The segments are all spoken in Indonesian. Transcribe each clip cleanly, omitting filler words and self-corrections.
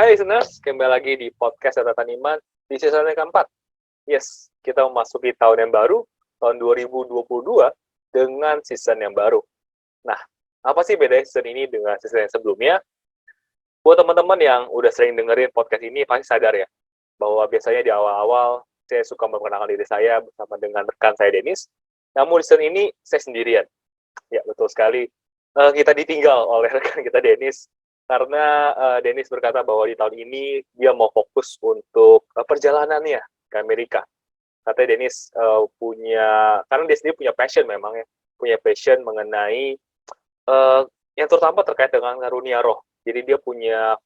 Hai listeners, kembali lagi di podcast Catatan Iman di season yang keempat. Yes, kita memasuki tahun yang baru, tahun 2022, dengan season yang baru. Nah, apa sih beda season ini dengan season yang sebelumnya? Buat teman-teman yang udah sering dengerin podcast ini, pasti sadar ya, bahwa biasanya di awal-awal saya suka memperkenalkan diri saya bersama dengan rekan saya, Dennis. Namun di season ini, saya sendirian. Ya, betul sekali. Kita ditinggal oleh rekan kita, Dennis, karena Dennis berkata bahwa di tahun ini dia mau fokus untuk perjalanannya ke Amerika. Katanya Dennis karena dia sendiri punya passion memang ya, punya passion mengenai yang terutama terkait dengan karunia roh. Jadi dia punya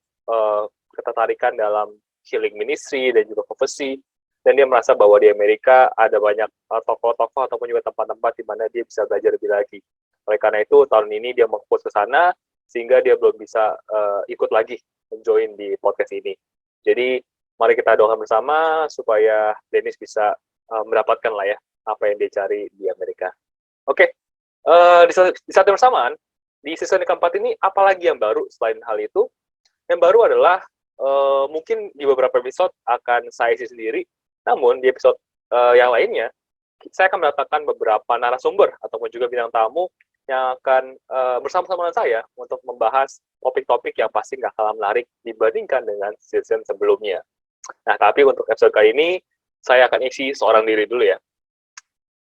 ketertarikan dalam healing ministry dan juga prophecy, dan dia merasa bahwa di Amerika ada banyak tokoh-tokoh ataupun juga tempat-tempat di mana dia bisa belajar lebih lagi. Oleh karena itu, tahun ini dia mau fokus ke sana, sehingga dia belum bisa ikut lagi join di podcast ini. Jadi, mari kita doakan bersama supaya Dennis bisa mendapatkan lah ya, apa yang dia cari di Amerika. Oke, di saat yang bersamaan, di season keempat ini, apalagi yang baru selain hal itu? Yang baru adalah, mungkin di beberapa episode akan saya isi sendiri, namun di episode yang lainnya, saya akan mendatangkan beberapa narasumber ataupun juga bintang tamu yang akan bersama-sama dengan saya untuk membahas topik-topik yang pasti nggak kalah menarik dibandingkan dengan season sebelumnya. Nah, tapi untuk episode kali ini, saya akan isi seorang diri dulu ya.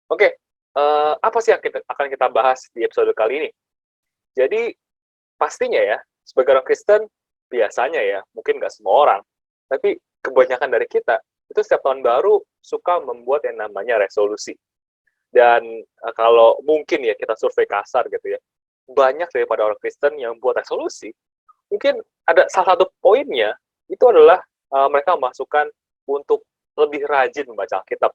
Oke, apa sih yang akan kita bahas di episode kali ini? Jadi, pastinya ya, sebagai orang Kristen, biasanya ya, mungkin nggak semua orang, tapi kebanyakan dari kita, itu setiap tahun baru suka membuat yang namanya resolusi. Dan kalau mungkin ya kita survei kasar gitu ya, banyak daripada orang Kristen yang buat resolusi, mungkin ada salah satu poinnya, itu adalah mereka memasukkan untuk lebih rajin membaca Alkitab.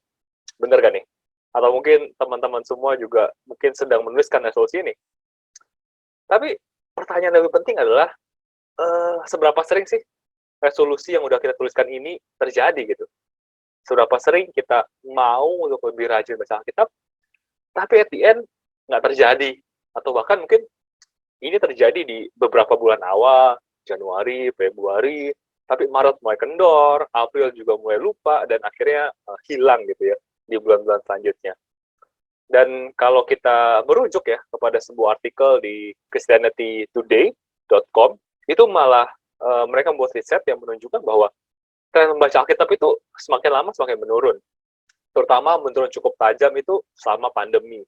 Bener gak nih? Atau mungkin teman-teman semua juga mungkin sedang menuliskan resolusi ini. Tapi pertanyaan yang lebih penting adalah, seberapa sering sih resolusi yang udah kita tuliskan ini terjadi gitu? Seberapa sering kita mau untuk lebih rajin baca Alkitab, tapi at the end nggak terjadi, atau bahkan mungkin ini terjadi di beberapa bulan awal, Januari, Februari, tapi Maret mulai kendor, April juga mulai lupa, dan akhirnya hilang gitu ya di bulan-bulan selanjutnya. Dan kalau kita merujuk ya kepada sebuah artikel di christianitytoday.com, itu malah mereka membuat riset yang menunjukkan bahwa tren membaca Alkitab itu semakin lama semakin menurun. Terutama menurun cukup tajam itu selama pandemi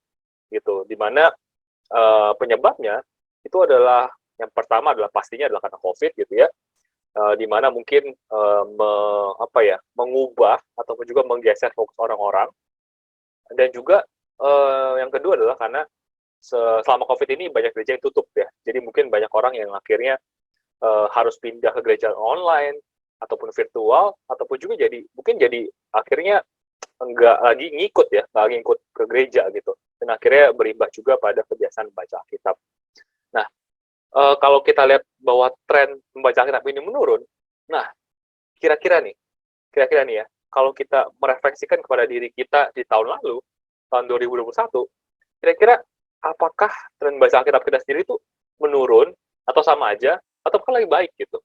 gitu, dimana penyebabnya itu adalah yang pertama adalah pastinya adalah karena COVID gitu ya, dimana mungkin mengubah ataupun juga menggeser fokus orang-orang, dan juga yang kedua adalah karena selama COVID ini banyak gereja yang tutup ya, jadi mungkin banyak orang yang akhirnya harus pindah ke gereja online ataupun virtual, ataupun juga jadi akhirnya enggak lagi ngikut ya, nggak lagi ngikut ke gereja gitu, dan akhirnya berimbas juga pada kebiasaan membaca Alkitab. Nah, kalau kita lihat bahwa tren membaca Alkitab ini menurun, nah kira-kira nih ya, kalau kita merefleksikan kepada diri kita di tahun lalu, tahun 2021, kira-kira apakah tren membaca Alkitab kita sendiri itu menurun, atau sama aja, atau lebih baik gitu?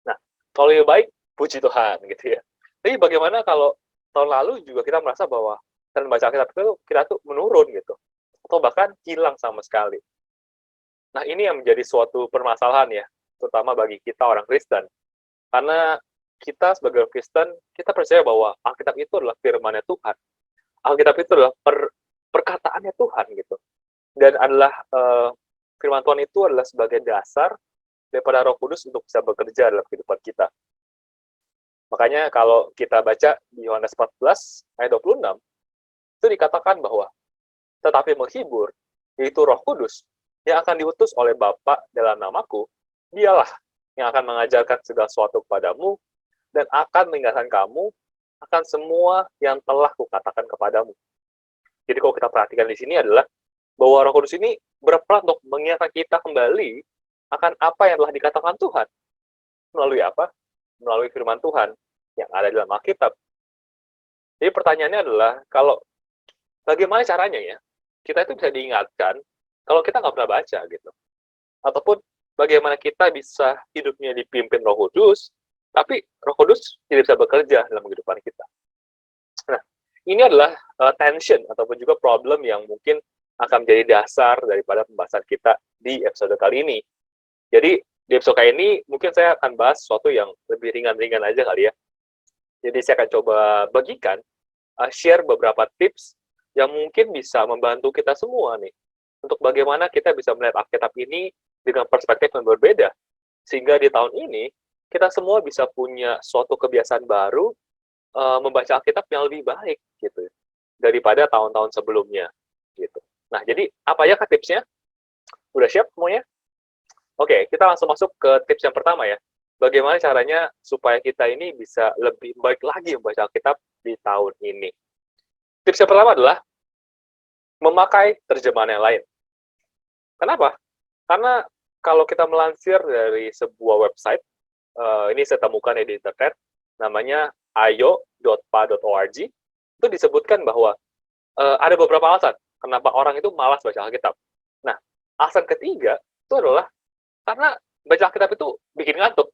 Nah, kalau lebih baik, puji Tuhan gitu ya. Tapi bagaimana kalau tahun lalu juga kita merasa bahwa tren baca Alkitab kita tuh menurun gitu, atau bahkan hilang sama sekali? Nah, ini yang menjadi suatu permasalahan ya, terutama bagi kita orang Kristen. Karena kita sebagai orang Kristen, kita percaya bahwa Alkitab itu adalah firman-Nya Tuhan. Alkitab itu adalah perkataannya Tuhan gitu. Dan adalah firman Tuhan itu adalah sebagai dasar daripada Roh Kudus untuk bisa bekerja dalam kehidupan kita. Makanya kalau kita baca di Yohanes 14 ayat 26, itu dikatakan bahwa tetapi menghibur, yaitu Roh Kudus, yang akan diutus oleh Bapa dalam namaku, dialah yang akan mengajarkan segala sesuatu kepadamu, dan akan mengingatkan kamu akan semua yang telah kukatakan kepadamu. Jadi kalau kita perhatikan di sini adalah bahwa Roh Kudus ini berperan untuk mengingatkan kita kembali akan apa yang telah dikatakan Tuhan. Melalui apa? Melalui firman Tuhan yang ada dalam Alkitab. Jadi pertanyaannya adalah, kalau bagaimana caranya ya kita itu bisa diingatkan kalau kita nggak pernah baca gitu, ataupun bagaimana kita bisa hidupnya dipimpin Roh Kudus, tapi Roh Kudus tidak bisa bekerja dalam kehidupan kita. Nah, ini adalah tension ataupun juga problem yang mungkin akan menjadi dasar daripada pembahasan kita di episode kali ini. Jadi, di episode kali ini mungkin saya akan bahas sesuatu yang lebih ringan-ringan aja kali ya. Jadi, saya akan coba bagikan, share beberapa tips yang mungkin bisa membantu kita semua nih, untuk bagaimana kita bisa melihat Alkitab ini dengan perspektif yang berbeda. Sehingga di tahun ini, kita semua bisa punya suatu kebiasaan baru, membaca Alkitab yang lebih baik gitu daripada tahun-tahun sebelumnya gitu. Nah, jadi apa aja kah tipsnya? Udah siap semuanya? Oke, kita langsung masuk ke tips yang pertama ya. Bagaimana caranya supaya kita ini bisa lebih baik lagi membaca Alkitab di tahun ini. Tips yang pertama adalah memakai terjemahan yang lain. Kenapa? Karena kalau kita melansir dari sebuah website, ini saya temukan di internet, namanya ayo.pa.org, itu disebutkan bahwa ada beberapa alasan kenapa orang itu malas baca Alkitab. Nah, alasan ketiga itu adalah karena baca Alkitab itu bikin ngantuk.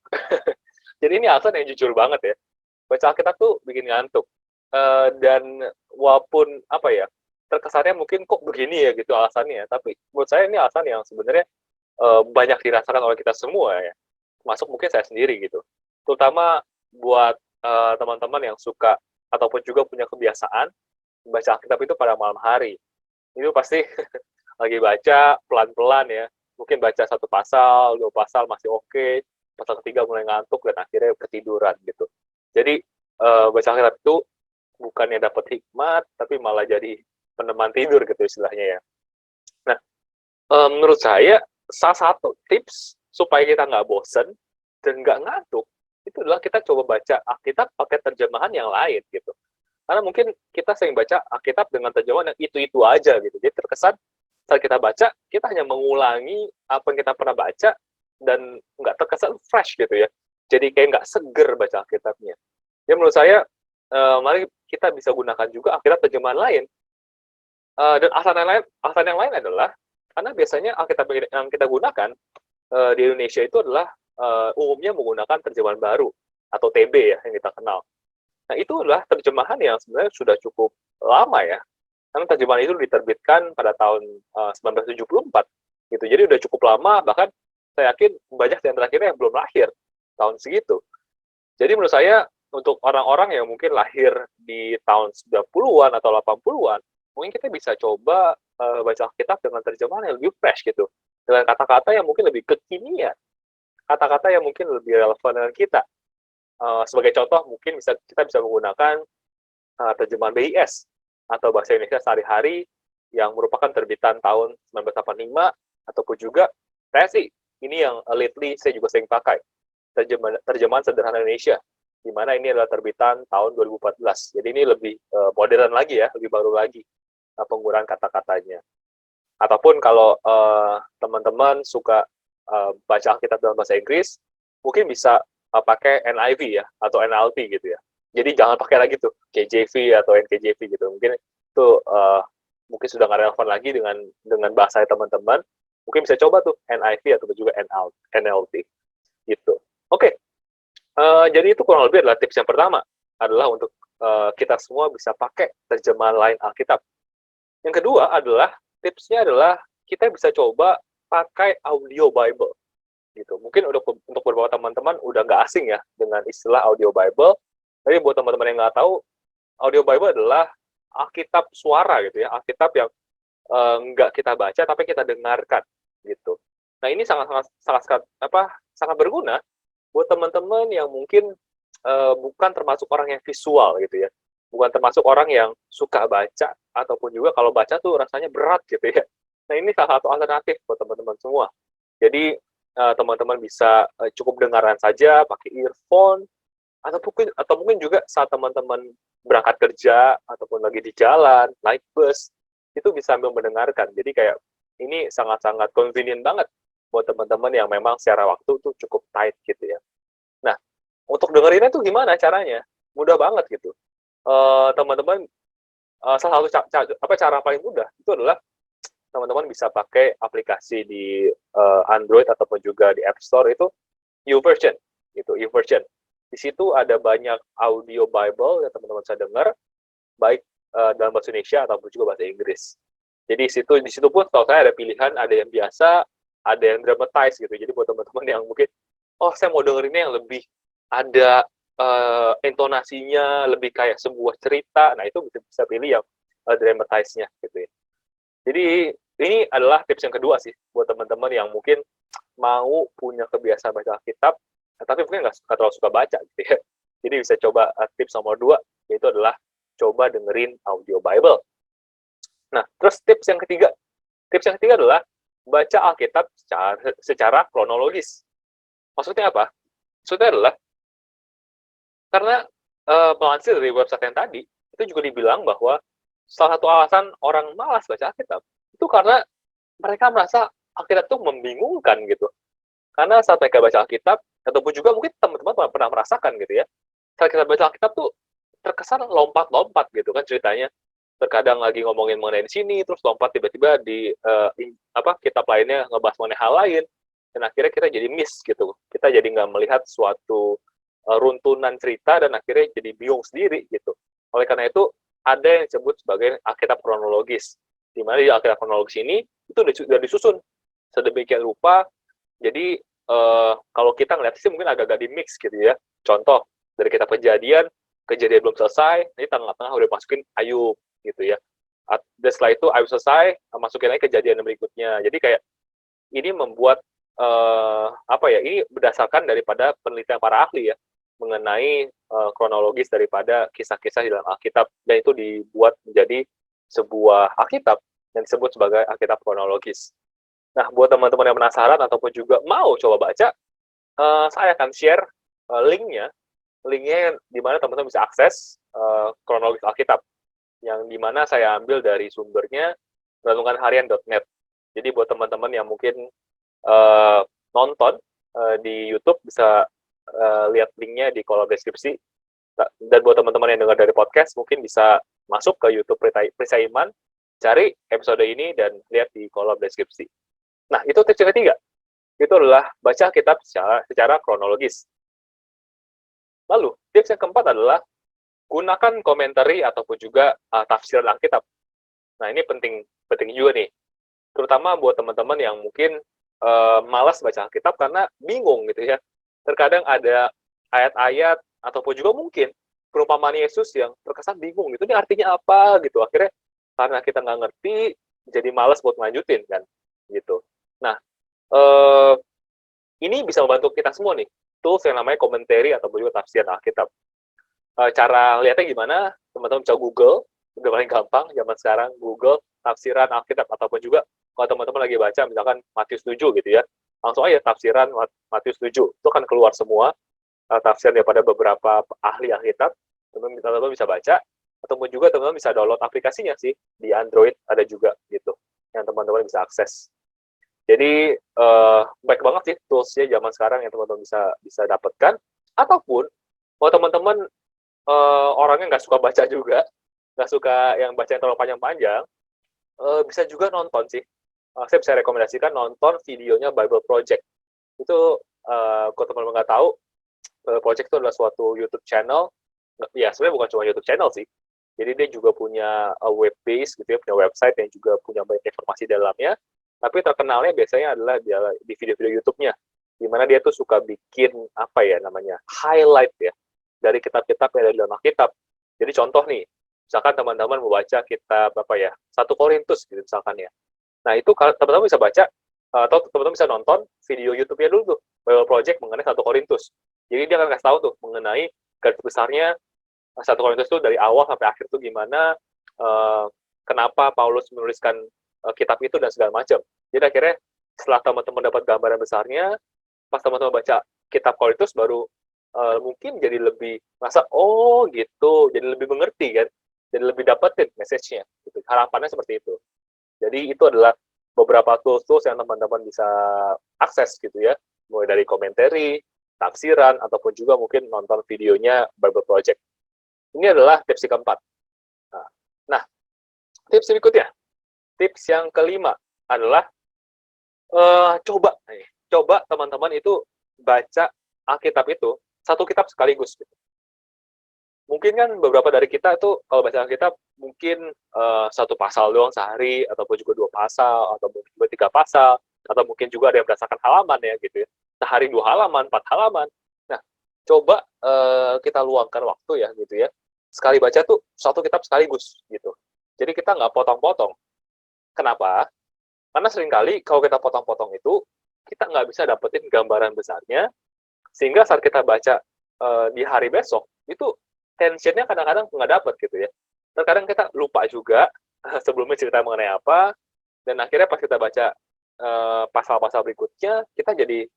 Jadi ini alasan yang jujur banget ya. Baca Alkitab tuh bikin ngantuk. Dan walaupun apa ya, terkesannya mungkin kok begini ya gitu alasannya, tapi menurut saya ini alasan yang sebenarnya banyak dirasakan oleh kita semua ya. Masuk mungkin saya sendiri gitu. Terutama buat teman-teman yang suka ataupun juga punya kebiasaan baca Alkitab itu pada malam hari. Itu pasti lagi baca pelan-pelan ya. Mungkin baca satu pasal, dua pasal masih oke, pasal ketiga mulai ngantuk dan akhirnya ketiduran gitu. Jadi baca Alkitab itu bukannya dapat hikmat, tapi malah jadi peneman tidur gitu istilahnya ya. Nah, menurut saya salah satu tips supaya kita nggak bosen dan nggak ngantuk, itu adalah kita coba baca Alkitab pakai terjemahan yang lain gitu. Karena mungkin kita sering baca Alkitab dengan terjemahan yang itu-itu aja gitu. Jadi terkesan saat kita baca, kita hanya mengulangi apa yang kita pernah baca dan nggak terkesan fresh gitu ya. Jadi kayak nggak seger baca Alkitabnya. Ya menurut saya, mari kita bisa gunakan juga Alkitab terjemahan lain. Dan alasan yang lain adalah karena biasanya Alkitab yang kita gunakan di Indonesia itu adalah umumnya menggunakan terjemahan baru atau TB ya yang kita kenal. Nah, itu adalah terjemahan yang sebenarnya sudah cukup lama ya. Karena terjemahan itu diterbitkan pada tahun 1974 gitu. Jadi udah cukup lama, bahkan saya yakin banyak di antara kita yang belum lahir tahun segitu. Jadi menurut saya untuk orang-orang yang mungkin lahir di tahun 90-an atau 80-an, mungkin kita bisa coba baca Alkitab dengan terjemahan yang lebih fresh gitu. Dengan kata-kata yang mungkin lebih kekinian. Kata-kata yang mungkin lebih relevan dengan kita. Sebagai contoh, mungkin kita bisa menggunakan terjemahan BIS atau Bahasa Indonesia Sehari-Hari yang merupakan terbitan tahun 1985, ataupun juga saya sih, ini yang lately saya juga sering pakai, terjemahan Sederhana Indonesia, di mana ini adalah terbitan tahun 2014. Jadi ini lebih modern lagi ya, lebih baru lagi penggunaan kata-katanya. Ataupun kalau teman-teman suka baca Alkitab dalam bahasa Inggris, mungkin bisa pakai NIV ya, atau NLT gitu ya. Jadi jangan pakai lagi tuh KJV atau NKJV gitu. Mungkin itu mungkin sudah nggak relevan lagi dengan bahasa teman-teman. Mungkin bisa coba tuh NIV atau juga NLT gitu. Oke. Jadi itu kurang lebih adalah tips yang pertama, adalah untuk kita semua bisa pakai terjemahan lain Alkitab. Yang kedua adalah tipsnya adalah kita bisa coba pakai audio Bible gitu. Mungkin untuk beberapa teman-teman udah nggak asing ya dengan istilah audio Bible. Tapi buat teman-teman yang nggak tahu, audio Bible adalah Alkitab suara gitu ya, Alkitab yang nggak kita baca tapi kita dengarkan gitu. Nah ini sangat berguna buat teman-teman yang mungkin bukan termasuk orang yang visual gitu ya, bukan termasuk orang yang suka baca ataupun juga kalau baca tuh rasanya berat gitu ya. Nah ini salah satu alternatif buat teman-teman semua. Jadi teman-teman bisa cukup dengarkan saja pakai earphone, atau mungkin juga saat teman-teman berangkat kerja ataupun lagi di jalan naik bus, itu bisa sambil mendengarkan. Jadi kayak ini sangat-sangat convenient banget buat teman-teman yang memang secara waktu tuh cukup tight gitu ya. Nah, untuk dengerinnya tuh gimana caranya? Mudah banget gitu. Teman-teman, salah satu cara paling mudah itu adalah teman-teman bisa pakai aplikasi di Android ataupun juga di App Store itu YouVersion, gitu, YouVersion. Di situ ada banyak audio Bible yang teman-teman bisa dengar, baik dalam bahasa Indonesia ataupun juga bahasa Inggris. Jadi di situ pun kalau saya ada pilihan, ada yang biasa, ada yang dramatize gitu. Jadi buat teman-teman yang mungkin, oh saya mau dengerinnya yang lebih ada intonasinya, lebih kayak sebuah cerita, nah itu bisa pilih yang dramatize-nya gitu ya. Jadi ini adalah tips yang kedua sih buat teman-teman yang mungkin mau punya kebiasaan baca Alkitab, tapi mungkin nggak terlalu suka baca gitu ya. Jadi bisa coba tips nomor 2, yaitu adalah coba dengerin audio Bible. Nah, terus tips yang ketiga adalah baca Alkitab secara kronologis. Maksudnya apa? Maksudnya adalah karena melansir dari website yang tadi, itu juga dibilang bahwa salah satu alasan orang malas baca Alkitab itu karena mereka merasa Alkitab itu membingungkan gitu. Karena saat mereka baca Alkitab, ataupun juga mungkin teman-teman pernah merasakan gitu ya, saat kita baca Alkitab tuh terkesan lompat-lompat gitu kan ceritanya. Terkadang lagi ngomongin mengenai di sini, terus lompat tiba-tiba di kitab lainnya ngebahas mengenai hal lain, dan akhirnya kita jadi miss gitu. Kita jadi nggak melihat suatu runtunan cerita dan akhirnya jadi bingung sendiri gitu. Oleh karena itu, ada yang disebut sebagai Alkitab kronologis. Di mana di Alkitab kronologis ini itu sudah disusun sedemikian rupa. Jadi kalau kita ngeliat sih mungkin agak-agak di mix gitu ya. Contoh dari kitab Kejadian belum selesai, nanti tengah-tengah udah masukin Ayub gitu ya. Dan setelah itu Ayub selesai, masukin lagi Kejadian berikutnya. Jadi kayak ini membuat ini berdasarkan daripada penelitian para ahli ya mengenai kronologis daripada kisah-kisah di dalam Alkitab, dan itu dibuat menjadi sebuah Alkitab yang disebut sebagai Alkitab kronologis. Nah, buat teman-teman yang penasaran ataupun juga mau coba baca, saya akan share linknya di mana teman-teman bisa akses kronologis Alkitab, yang di mana saya ambil dari sumbernya renunganharian.net. Jadi buat teman-teman yang mungkin nonton di YouTube bisa lihat linknya di kolom deskripsi. Dan buat teman-teman yang dengar dari podcast mungkin bisa masuk ke YouTube Perisai Iman, cari episode ini dan lihat di kolom deskripsi. Nah, itu tips yang ketiga. Itu adalah baca kitab secara kronologis. Lalu, tips yang keempat adalah gunakan komentari ataupun juga tafsiran Alkitab. Nah, ini penting juga nih. Terutama buat teman-teman yang mungkin malas baca Alkitab karena bingung gitu ya. Terkadang ada ayat-ayat ataupun juga mungkin perumpamaan Yesus yang terkesan bingung gitu, ini artinya apa gitu. Akhirnya karena kita nggak ngerti, jadi malas buat lanjutin kan gitu. Nah, ini bisa membantu kita semua nih, tools yang namanya komentari ataupun juga tafsiran Alkitab. Cara lihatnya gimana? Teman-teman bisa Google, udah paling gampang zaman sekarang, Google tafsiran Alkitab, ataupun juga kalau teman-teman lagi baca misalkan Matius 7 gitu ya, langsung aja tafsiran Matius 7, itu kan keluar semua tafsiran daripada beberapa ahli Alkitab, teman-teman bisa baca, ataupun juga teman-teman bisa download aplikasinya sih, di Android ada juga gitu, yang teman-teman bisa akses. Jadi baik banget sih toolsnya zaman sekarang yang teman-teman bisa dapatkan. Ataupun kalau teman-teman orangnya nggak suka baca juga, nggak suka yang baca yang terlalu panjang-panjang, bisa juga nonton sih. Saya bisa rekomendasikan nonton videonya Bible Project. Itu kalau teman-teman nggak tahu, Project itu adalah suatu YouTube channel. Ya sebenarnya bukan cuma YouTube channel sih. Jadi dia juga punya web base gitu ya, punya website yang juga punya banyak informasi di dalamnya. Tapi terkenalnya biasanya adalah di video-video YouTube-nya, di mana dia tuh suka bikin highlight ya dari kitab-kitab yang ada di dalam Alkitab. Jadi contoh nih, misalkan teman-teman membaca kitab 1 Korintus gitu misalkan ya. Nah itu teman-teman bisa baca atau teman-teman bisa nonton video YouTube-nya dulu tuh, Bible Project mengenai 1 Korintus. Jadi dia akan kasih tahu tuh mengenai garis besarnya 1 Korintus tuh dari awal sampai akhir tuh gimana, kenapa Paulus menuliskan kitab itu dan segala macam. Jadi akhirnya setelah teman-teman dapat gambaran besarnya, pas teman-teman baca kitab Korintus baru mungkin jadi lebih merasa oh gitu, jadi lebih mengerti kan, jadi lebih dapetin message-nya. Gitu. Harapannya seperti itu. Jadi itu adalah beberapa tools-tools yang teman-teman bisa akses gitu ya, mulai dari komentari, tafsiran, ataupun juga mungkin nonton videonya Bible Project. Ini adalah tips yang keempat. Nah, tips berikutnya. Tips yang kelima adalah coba teman-teman itu baca Alkitab itu satu kitab sekaligus. Gitu. Mungkin kan beberapa dari kita itu kalau baca Alkitab mungkin satu pasal doang sehari, ataupun juga 2 pasal, atau mungkin juga 3 pasal, atau mungkin juga ada yang berdasarkan halaman ya gitu ya. Sehari 2 halaman, 4 halaman. Nah, coba kita luangkan waktu ya gitu ya. Sekali baca tuh satu kitab sekaligus gitu. Jadi kita nggak potong-potong. Kenapa? Karena seringkali kalau kita potong-potong itu, kita nggak bisa dapetin gambaran besarnya, sehingga saat kita baca di hari besok, itu tensionnya kadang-kadang nggak dapet gitu ya. Terkadang kita lupa juga sebelumnya cerita mengenai apa, dan akhirnya pas kita baca pasal-pasal berikutnya, kita jadi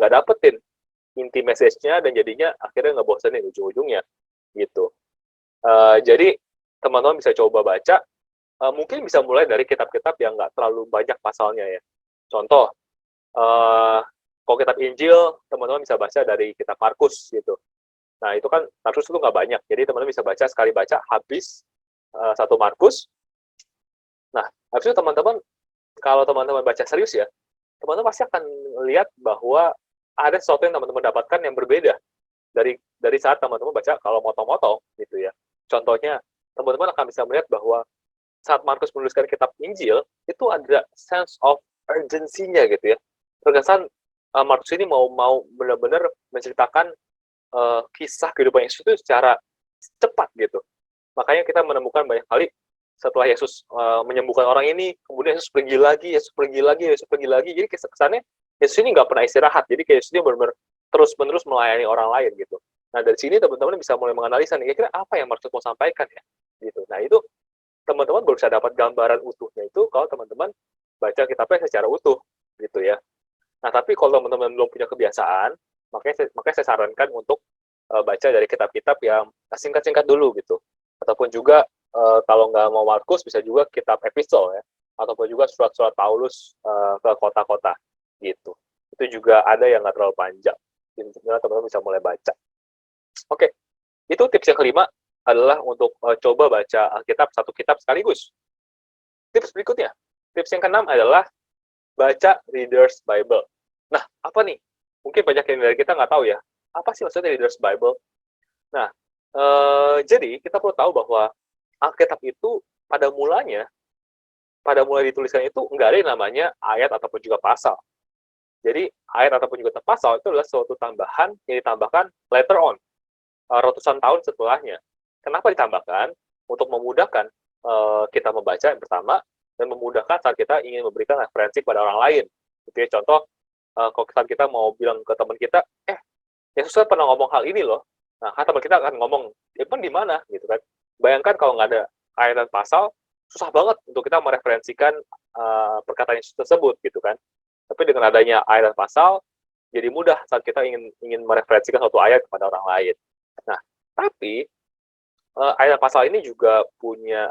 nggak dapetin inti message-nya, dan jadinya akhirnya ngebosenin ujung-ujungnya gitu. Jadi teman-teman bisa coba baca, mungkin bisa mulai dari kitab-kitab yang nggak terlalu banyak pasalnya ya. Contoh, kalau kitab Injil, teman-teman bisa baca dari kitab Markus gitu. Nah, itu kan Markus itu nggak banyak, jadi teman-teman bisa baca sekali baca habis 1 Markus. Nah, habis itu teman-teman, kalau teman-teman baca serius ya, teman-teman pasti akan lihat bahwa ada sesuatu yang teman-teman dapatkan yang berbeda dari saat teman-teman baca kalau motong-motong gitu ya. Contohnya, teman-teman akan bisa melihat bahwa saat Markus menuliskan kitab Injil, itu ada sense of urgency-nya gitu ya. Terkesan Markus ini mau benar-benar menceritakan kisah kehidupan Yesus itu secara cepat gitu. Makanya kita menemukan banyak kali setelah Yesus menyembuhkan orang ini, kemudian Yesus pergi lagi. Jadi kesannya Yesus ini nggak pernah istirahat. Jadi kayak Yesus ini benar-benar terus-menerus melayani orang lain gitu. Nah, dari sini teman-teman bisa mulai menganalisa nih, kira-kira apa yang Markus mau sampaikan ya? Gitu. Nah, itu teman-teman baru bisa dapat gambaran utuhnya itu kalau teman-teman baca kitabnya secara utuh gitu ya. Nah, tapi kalau teman-teman belum punya kebiasaan, makanya saya sarankan untuk baca dari kitab-kitab yang singkat-singkat dulu gitu. Ataupun juga kalau nggak mau Markus, bisa juga kitab epistol ya. Ataupun juga surat-surat Paulus ke kota-kota gitu. Itu juga ada yang nggak terlalu panjang. Jadi teman-teman bisa mulai baca. Oke, itu tips yang kelima adalah untuk coba baca Alkitab satu kitab sekaligus. Tips berikutnya, tips yang keenam adalah baca Reader's Bible. Nah, apa nih? Mungkin banyak yang dari kita nggak tahu ya, apa sih maksudnya Reader's Bible? Nah, jadi kita perlu tahu bahwa Alkitab itu pada mulai dituliskan itu nggak ada yang namanya ayat ataupun juga pasal. Jadi, ayat ataupun juga pasal itu adalah suatu tambahan yang ditambahkan later on, ratusan tahun setelahnya. Kenapa ditambahkan? Untuk memudahkan kita membaca yang pertama, dan memudahkan saat kita ingin memberikan referensi kepada orang lain. Gitu ya, contoh, kalau kita mau bilang ke teman kita, Yesus kan pernah ngomong hal ini loh. Nah, kan teman kita akan ngomong, emang di mana? Gitu kan. Bayangkan kalau nggak ada ayat dan pasal, susah banget untuk kita mereferensikan perkataan Yesus tersebut, gitu kan. Tapi dengan adanya ayat dan pasal, jadi mudah saat kita ingin mereferensikan suatu ayat kepada orang lain. Nah, tapi ayat dan pasal ini juga punya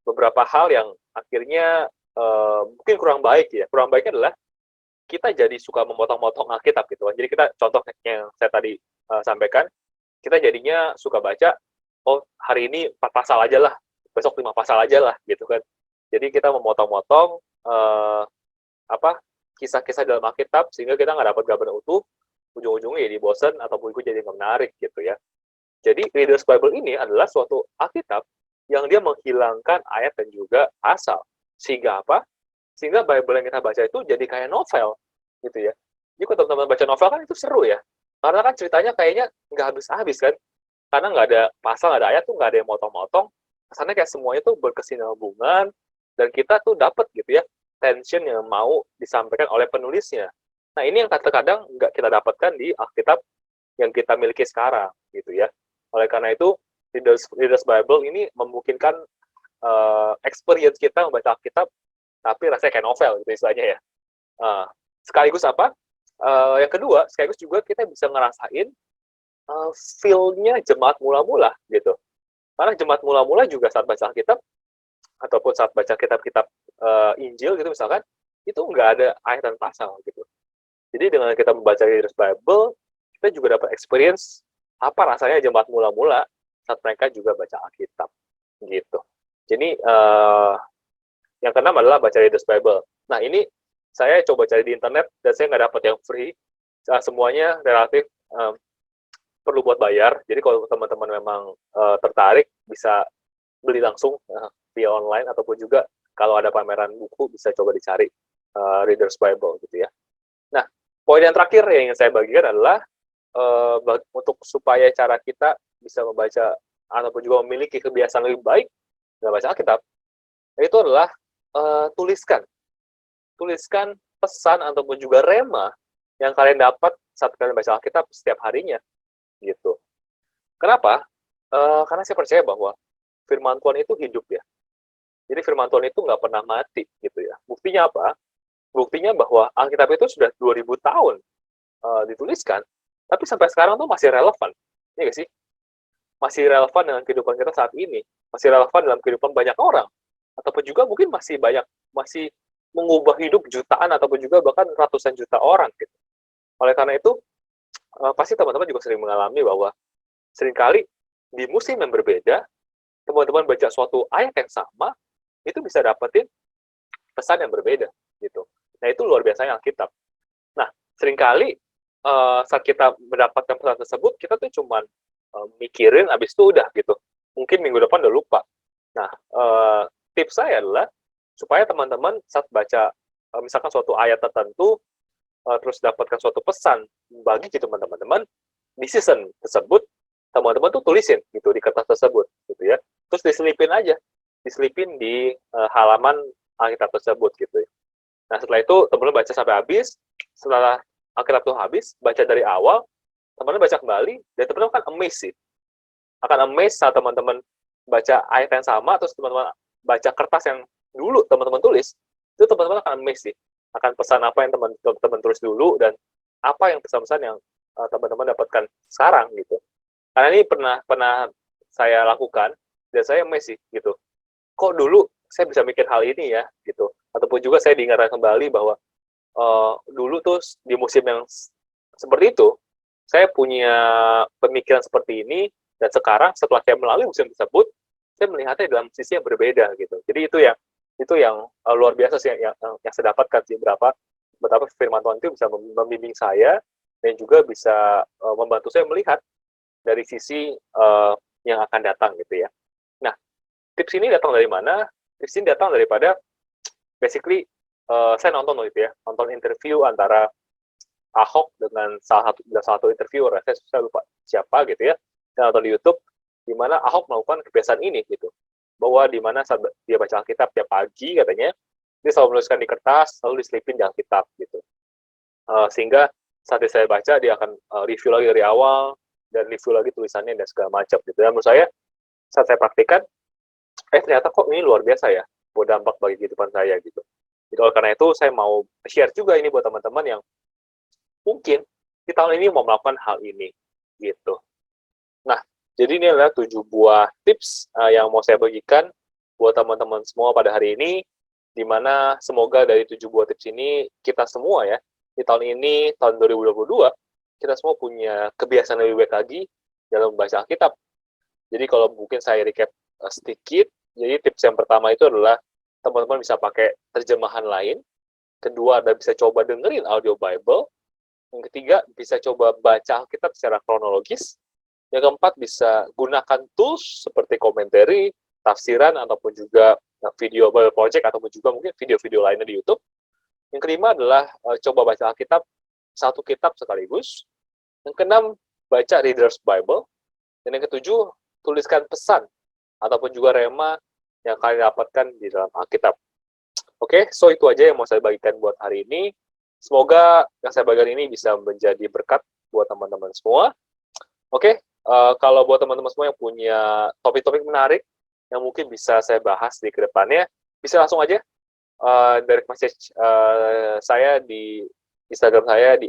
beberapa hal yang akhirnya mungkin kurang baik ya. Kurang baiknya adalah kita jadi suka memotong-motong Alkitab gitu kan. Jadi kita contoh yang saya tadi sampaikan, kita jadinya suka baca, oh hari ini 4 pasal aja lah, besok 5 pasal aja lah gitu kan. Jadi kita memotong-motong kisah-kisah dalam Alkitab sehingga kita nggak dapat gambaran utuh, ujung-ujungnya jadi bosan ataupun jadi nggak menarik gitu ya. Jadi Reader's Bible ini adalah suatu Alkitab yang dia menghilangkan ayat dan juga pasal. Sehingga apa? Sehingga Bible yang kita baca itu jadi kayak novel gitu ya. Jadi kalau teman-teman baca novel kan itu seru ya. Karena kan ceritanya kayaknya nggak habis-habis kan. Karena nggak ada pasal, nggak ada ayat tuh, nggak ada yang motong-motong. Kesannya kayak semuanya tuh berkesinambungan, dan kita tuh dapat gitu ya tension yang mau disampaikan oleh penulisnya. Nah, ini yang kadang-kadang nggak kita dapatkan di Alkitab yang kita miliki sekarang, gitu ya. Oleh karena itu, Reader's Bible ini memungkinkan experience kita membaca Alkitab, tapi rasanya kayak novel, gitu istilahnya ya. Sekaligus apa? Yang kedua, sekaligus juga kita bisa ngerasain feel-nya jemaat mula-mula, gitu. Karena jemaat mula-mula juga saat baca Alkitab, ataupun saat baca kitab-kitab Injil gitu misalkan, itu nggak ada ayat dan pasal gitu. Jadi dengan kita membaca Reader's Bible, kita juga dapat experience apa rasanya jemaat mula-mula saat mereka juga baca Alkitab gitu. Jadi Yang keenam adalah baca Reader's Bible. Nah, ini saya coba cari di internet dan saya nggak dapat yang free. Semuanya relatif perlu buat bayar. Jadi kalau teman-teman memang tertarik, bisa beli langsung via online, ataupun juga kalau ada pameran buku bisa coba dicari Reader's Bible gitu ya. Nah, poin yang terakhir yang ingin saya bagikan adalah untuk supaya cara kita bisa membaca ataupun juga memiliki kebiasaan lebih baik dalam baca Alkitab, itu adalah tuliskan pesan ataupun juga rema yang kalian dapat saat kalian baca Alkitab setiap harinya gitu. Kenapa? Karena saya percaya bahwa firman Tuhan itu hidup ya. Jadi firman Tuhan itu nggak pernah mati gitu ya. Buktinya apa? Buktinya bahwa Alkitab itu sudah 2000 tahun dituliskan, tapi sampai sekarang tuh masih relevan. Iya nggak sih? Masih relevan dengan kehidupan kita saat ini. Masih relevan dalam kehidupan banyak orang. Ataupun juga mungkin masih mengubah hidup jutaan ataupun juga bahkan ratusan juta orang gitu. Oleh karena itu, pasti teman-teman juga sering mengalami bahwa seringkali di musim yang berbeda, teman-teman baca suatu ayat yang sama, itu bisa dapetin pesan yang berbeda gitu. Nah, itu luar biasanya Alkitab. Nah, seringkali saat kita mendapatkan pesan tersebut, kita tuh cuman mikirin, abis itu udah gitu. Mungkin minggu depan udah lupa. Nah, tips saya adalah supaya teman-teman saat baca misalkan suatu ayat tertentu, terus dapatkan suatu pesan bagi teman-teman di season tersebut, teman-teman tuh tulisin gitu di kertas tersebut gitu ya. Terus diselipin di halaman Alkitab tersebut gitu ya. Nah, setelah itu teman-teman baca sampai habis. Setelah Alkitab itu habis, baca dari awal, teman-teman baca kembali, dan teman-teman kan amazed sih. Akan amazed saat teman-teman baca ayat yang sama, terus teman-teman baca kertas yang dulu teman-teman tulis, itu teman-teman akan amazed sih. Akan pesan apa yang teman-teman tulis dulu, dan apa yang pesan-pesan yang teman-teman dapatkan sekarang gitu. Karena ini pernah saya lakukan, dan saya amazed sih gitu. Kok dulu saya bisa mikir hal ini ya gitu. Ataupun juga saya diingatkan kembali bahwa dulu tuh di musim yang seperti itu, saya punya pemikiran seperti ini, dan sekarang setelah saya melalui musim tersebut, saya melihatnya dalam sisi yang berbeda gitu. Jadi itu yang luar biasa sih yang saya dapatkan sih, betapa firman Tuhan itu bisa membimbing saya dan juga bisa membantu saya melihat dari sisi yang akan datang gitu ya. Nah, tips ini datang dari mana? Tips ini datang daripada basically saya nonton interview antara Ahok dengan salah satu interviewer, saya lupa siapa gitu ya, dan nonton di YouTube, di mana Ahok melakukan kebiasaan ini gitu, bahwa di mana saat dia baca Alkitab tiap pagi katanya, dia selalu menuliskan di kertas, lalu diselipin di Alkitab gitu, sehingga saat saya baca dia akan review lagi dari awal dan review lagi tulisannya dan segala macam gitu. Dan menurut saya saat saya praktikkan, ternyata kok ini luar biasa ya, berdampak bagi kehidupan saya gitu. Jadi oleh karena itu saya mau share juga ini buat teman-teman yang mungkin di tahun ini mau melakukan hal ini gitu. Nah, jadi ini adalah 7 buah tips yang mau saya bagikan buat teman-teman semua pada hari ini, di mana semoga dari 7 buah tips ini kita semua ya, di tahun ini, tahun 2022, kita semua punya kebiasaan lebih baik lagi dalam membaca Alkitab. Jadi kalau mungkin saya recap sedikit, jadi tips yang pertama itu adalah teman-teman bisa pakai terjemahan lain. Kedua, ada bisa coba dengerin audio Bible. Yang ketiga, bisa coba baca Alkitab secara kronologis. Yang keempat, bisa gunakan tools seperti commentary, tafsiran, ataupun juga video Bible Project, ataupun juga mungkin video-video lainnya di YouTube. Yang kelima adalah coba baca Alkitab satu kitab sekaligus. Yang keenam, baca Reader's Bible. Dan yang ketujuh, tuliskan pesan ataupun juga rema yang kalian dapatkan di dalam Alkitab. Oke, so itu aja yang mau saya bagikan buat hari ini. Semoga yang saya bagikan ini bisa menjadi berkat buat teman-teman semua. Oke, kalau buat teman-teman semua yang punya topik-topik menarik yang mungkin bisa saya bahas di kedepannya, bisa langsung aja direct message saya di Instagram saya di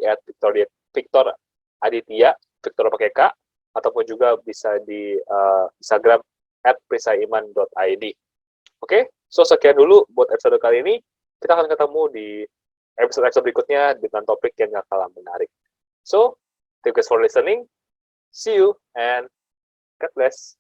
@victoraditya, Victor pakai K, ataupun juga bisa di Instagram @prisaiman.id. Oke, so sekian dulu buat episode kali ini. Kita akan ketemu di episode berikutnya dengan topik yang gak kalah menarik. So, thank you guys for listening. See you and God bless.